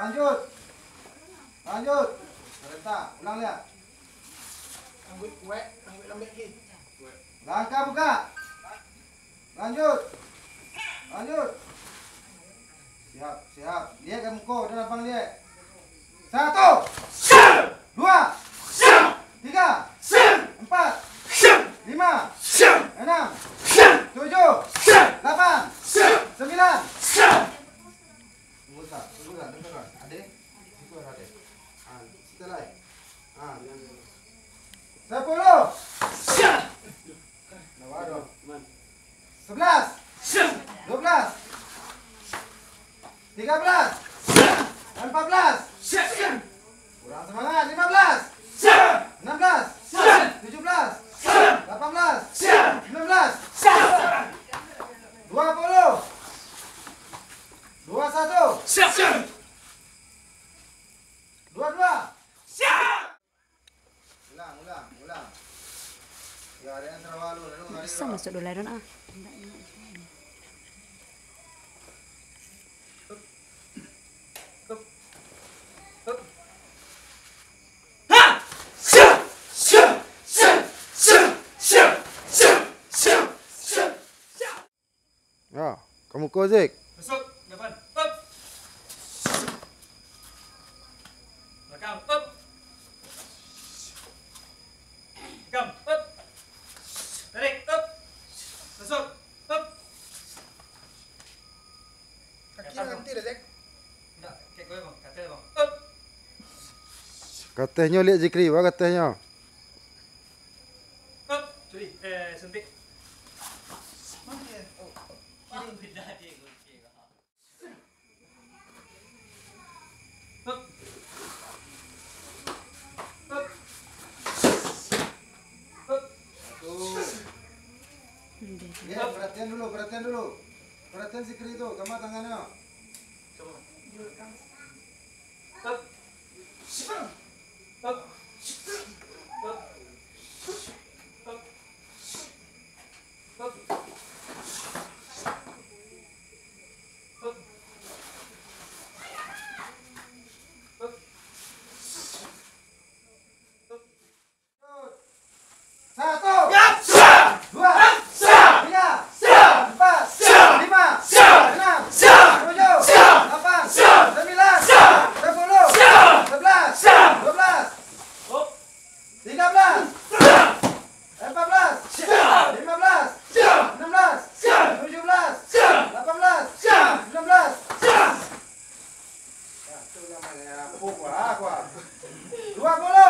Lanjut. Lanjut. Serentak. Ulang lihat. Ambil kuat, ambil lembek lagi. Langkah buka. Lanjut. Lanjut. Siap, siap. Lihat ke muka dan abang lihat. 1, 2, 3, 4, 5, 6, 7, 8, 9. Tunggu tak, dengar kan? Adik, situ ada adik. Situ lain. 10. Waduh. 11, 12, 13, 14. Kurang semangat. 15, 16, 17, 18, 19, 20, 21, 22. Ulang. Ya, ada yang terlalu. Bisa masuk dulu Aaron ah. Ya, kamu Kozik. Masuk depan. Up. Belakang. Up. Belakang. Up. Tarik. Up. Masuk. Up. Kaki nanti dah, Zek. Enggak, kek gue bang. Kata bang. Up. Katanya lihat Zikri, wah katanya. Up. Curi. Suntik. Mana dia? Oh. Kiri. Beda dia kunci. Up. Up. Up. Ya, perhatian dulu. Perhatian Zikri itu, kemana tangannya? Coba. Up. Up. Up. Up. Up. Up. Satu, dua, tiga, empat, lima, enam, tujuh, delapan, sembilan, 10, 11, 12, 13, 14, 15, 16, 17, 18, 19. Ya, itu namanya pukul aku. 20.